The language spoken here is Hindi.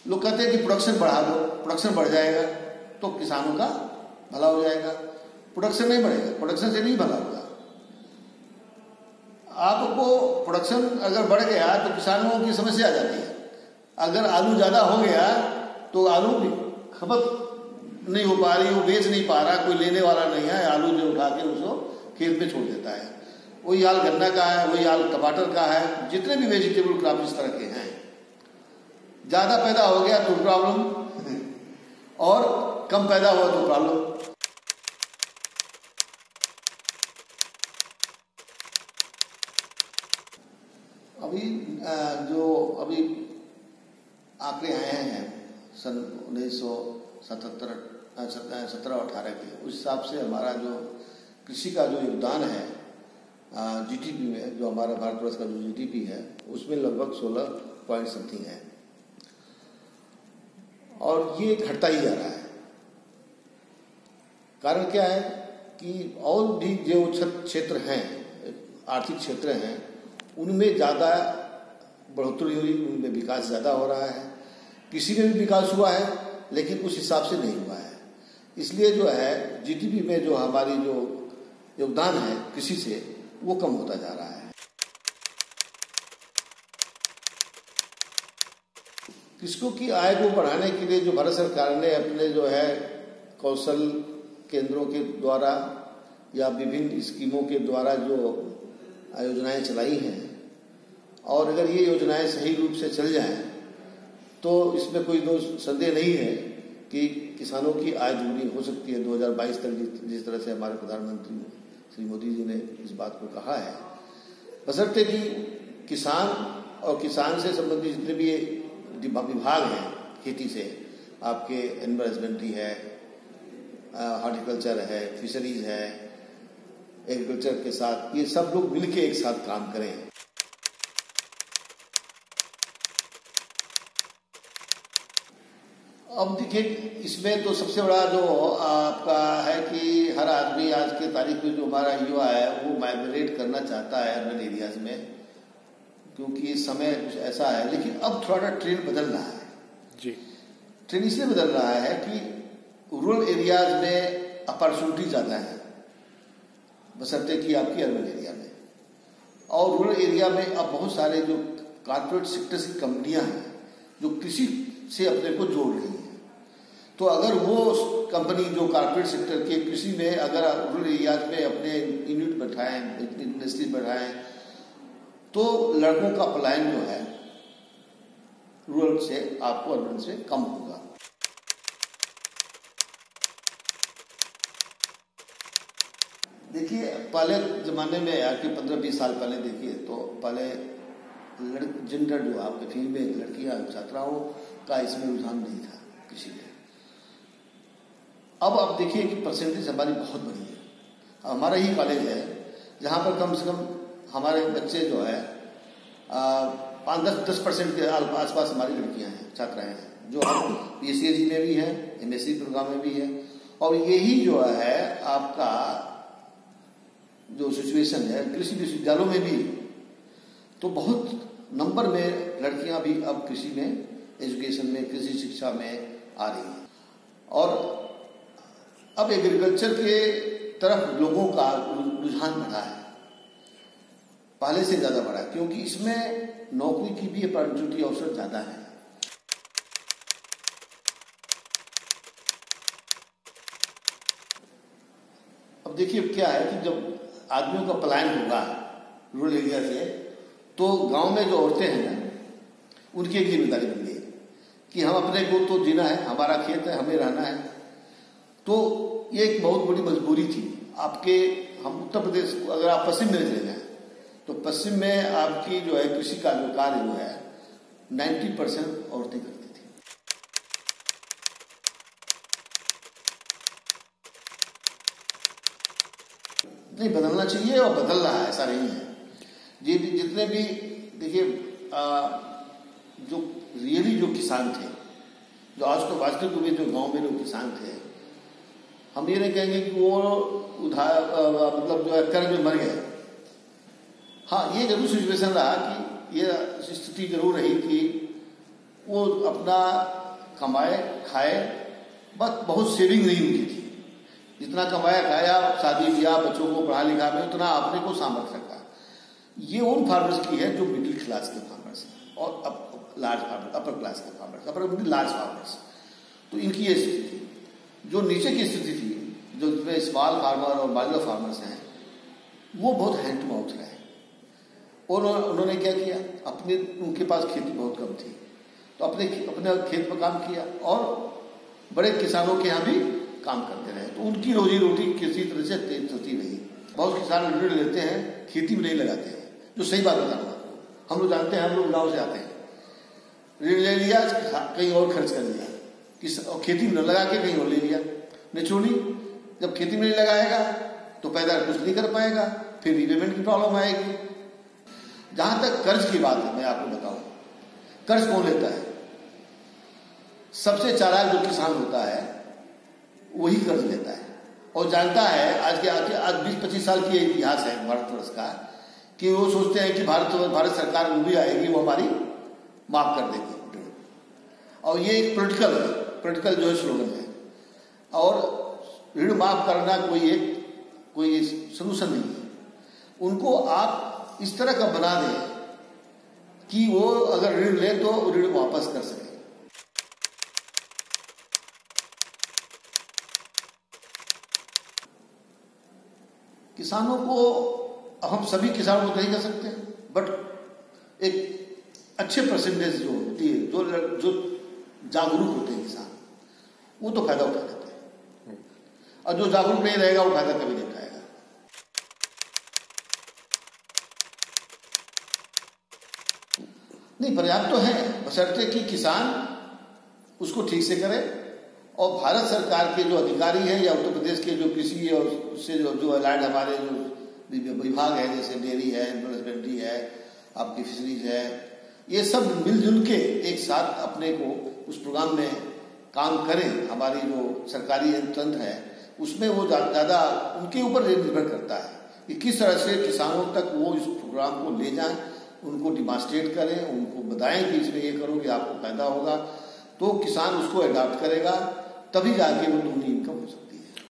लोग कहते हैं कि प्रोडक्शन बढ़ा दो, प्रोडक्शन बढ़ जाएगा तो किसानों का भला हो जाएगा। प्रोडक्शन नहीं बढ़ेगा, प्रोडक्शन से नहीं भला होगा। आपको प्रोडक्शन अगर बढ़ गया तो किसानों की समस्या आ जाती है। अगर आलू ज़्यादा हो गया तो आलू की खपत नहीं हो पा रही, वो बेच नहीं पा रहा, कोई लेने वाला नहीं है, आलू जो उठा के उसको खेत में छोड़ देता है। वही हाल गन्ना का है, वही हाल टमाटर का है। जितने भी वेजिटेबल क्रॉप इस तरह के हैं, ज़्यादा पैदा हो गया तो प्रॉब्लम और कम पैदा हुआ तो प्रॉब्लम। अभी आंकड़े आए हैं सन 1917-18 के, उस हिसाब से हमारा जो कृषि का जो योगदान है जीडीपी में, जो हमारा भारतवर्ष का जो जीडीपी है उसमें लगभग 16 पॉइंट समथिंग है, और ये घटता ही जा रहा है। कारण क्या है कि और भी जो क्षेत्र हैं, आर्थिक क्षेत्र हैं, उनमें ज़्यादा बढ़ोतरी हुई, उनमें विकास ज़्यादा हो रहा है। कृषि में भी विकास हुआ है लेकिन उस हिसाब से नहीं हुआ है। इसलिए जो है जीडीपी में जो हमारी जो योगदान है कृषि से, वो कम होता जा रहा है। कृषकों की आय को बढ़ाने के लिए जो भारत सरकार ने अपने जो है कौशल केंद्रों के द्वारा या विभिन्न स्कीमों के द्वारा जो योजनाएं चलाई हैं, और अगर ये योजनाएं सही रूप से चल जाएं तो इसमें कोई दो संदेह नहीं है कि किसानों की आय दुगनी हो सकती है 2022 तक, जिस तरह से हमारे प्रधानमंत्री श्री मोदी जी ने इस बात को कहा है। बशर्ते कि किसान और किसान से संबंधित जितने भी विभाग हैं खेती से, आपके एनिमल हस्बेंड्री है, हॉर्टिकल्चर है, फिशरीज है, एग्रीकल्चर के साथ ये सब लोग मिलके एक साथ काम करें। अब देखिए, इसमें तो सबसे बड़ा जो आपका है कि हर आदमी आज के तारीख में जो हमारा युवा है वो माइग्रेट करना चाहता है अर्बन एरियाज में, क्योंकि समय कुछ ऐसा है। लेकिन अब थोड़ा ट्रेंड बदल रहा है जी। ट्रेंड इसलिए बदल रहा है कि रूरल एरियाज में अपॉर्चुनिटी ज़्यादा है बशर्ते कि आपकी अर्बन एरिया में। और रूरल एरिया में अब बहुत सारे जो कॉर्पोरेट सेक्टर्स की कंपनियां हैं जो कृषि से अपने को जोड़ रही हैं। तो अगर वो कंपनी जो कॉर्पोरेट सेक्टर के कृषि में अगर रूरल एरियाज में अपने यूनिट बैठाएं, इंडस्ट्री बढ़ाएं, तो लड़कों का पलायन जो है रूरल से आपको अर्बन से कम होगा। देखिए, पहले ज़माने में यार कि 15-20 साल पहले देखिए तो पहले जेंडर जो आपके फील्ड में लड़कियां छात्राओं का इसमें रुझान नहीं था कृषि में। अब आप देखिए कि परसेंटेज हमारी बहुत बड़ी है। हमारा ही कॉलेज है जहाँ पर कम से कम हमारे बच्चे जो है 5-10% के आसपास हमारी लड़कियां हैं, छात्राएं हैं, जो हम PCAG में भी है, MSc प्रोग्राम में भी है। और यही जो है आपका जो सिचुएशन है कृषि विश्वविद्यालयों में भी, तो बहुत नंबर में लड़कियां भी अब कृषि में, एजुकेशन में, कृषि शिक्षा में आ रही हैं। और अब एग्रीकल्चर के तरफ लोगों का रुझान बढ़ा है, पहले से ज़्यादा बढ़ा है, क्योंकि इसमें नौकरी की भी अपॉर्चुनिटी अवसर ज़्यादा है। अब देखिए क्या है कि जब आदमियों का पलायन होगा रूरल एरिया से, तो गांव में जो औरतें हैं ना, उनकी एक जिम्मेदारी बन गई कि हम अपने को तो जीना है, हमारा खेत है, हमें रहना है। तो ये एक बहुत बड़ी मजबूरी थी आपके। हम उत्तर प्रदेश, अगर आप पश्चिम में चले जाएं तो पश्चिम में आपकी जो है कृषि का जो कार्य जो है 90% औरतें करती थी। नहीं, बदलना चाहिए और बदल रहा है, ऐसा नहीं है। ये जितने भी देखिए जो रियली जो किसान थे, जो आज तो वास्तविक में जो गांव में जो किसान थे, हम ये नहीं कहेंगे कि वो मतलब जो है कर्ज में मर गए। हाँ, ये जरूर सिचुएशन रहा कि ये स्थिति जरूर रही कि वो अपना कमाए खाए, बस बहुत सेविंग नहीं उनकी थी। जितना कमाया खाया, शादी ब्याह, बच्चों को पढ़ा लिखा में, उतना अपने को सामर्थ्य रखा। ये उन फार्मर्स की है जो मिडिल क्लास के फार्मर्स हैं और लार्ज फार्मर्स, अपर क्लास के फार्मर्स, अपर लार्ज फार्मर्स। तो इनकी ये स्थिति थी। जो नीचे की स्थिति थी, जो इसमें स्मॉल फार्मर और मार्जिनल फार्मर्स हैं, वो बहुत हैंड टू माउथ रहे। और उन्होंने क्या किया, अपने उनके पास खेती बहुत कम थी तो अपने खेत पर काम किया और बड़े किसानों के यहाँ भी काम करते रहे। तो उनकी रोजी रोटी किसी तरह से तेज चलती रही। बहुत किसान ऋण लेते हैं, खेती में नहीं लगाते हैं, जो सही बात बता रहा हूँ। हम लोग जानते हैं, हम लोग गाँव से आते हैं, ऋण ले लिया, कहीं और खर्च कर दिया, और खेती में न लगा के कहीं और ले लिया, निचोड़ी। जब खेती में नहीं लगाएगा तो पैदा कुछ नहीं कर पाएगा, फिर रीपेमेंट की प्रॉब्लम आएगी। जहां तक कर्ज की बात है, मैं आपको बताऊं, कर्ज कौन लेता है? सबसे चालाक जो किसान होता है वही कर्ज लेता है और जानता है। आज 20-25 साल की इतिहास है भारतवर्ष का, कि वो सोचते हैं कि भारत सरकार वो भी आएगी, वो हमारी माफ कर देगी। और ये एक पॉलिटिकल जो है स्लोगन है। और ऋण माफ करना कोई सलूशन नहीं है। उनको आप इस तरह का बना दें कि वो अगर ऋण ले तो ऋण वापस कर सके। किसानों को, हम सभी किसानों को नहीं कर सकते, बट एक अच्छे परसेंटेज जो होती है, जो जागरूक होते हैं किसान, वो तो फायदा उठा लेते हैं। और जो जागरूक नहीं रहेगा वो फायदा कभी नहीं उठाएगा। नहीं, पर्याप्त तो है, बशर्ते कि किसान उसको ठीक से करे। और भारत सरकार के जो अधिकारी हैं या उत्तर प्रदेश के जो कृषि और उससे जो अलाइड हमारे जो विभाग है, जैसे डेयरी है, हस्बेंड्री है, आपकी फिशरीज है, ये सब मिलजुल के एक साथ अपने को उस प्रोग्राम में काम करें। हमारी जो सरकारी तंत्र है उसमें वो ज़्यादा उनके ऊपर निर्भर करता है कि किस तरह से किसानों तक वो इस प्रोग्राम को ले जाएं, उनको डिमॉन्स्ट्रेट करें, उनको बताएं कि इसमें ये करो कि आपको फायदा होगा। तो किसान उसको अडॉप्ट करेगा, तभी जाके वो दुनिया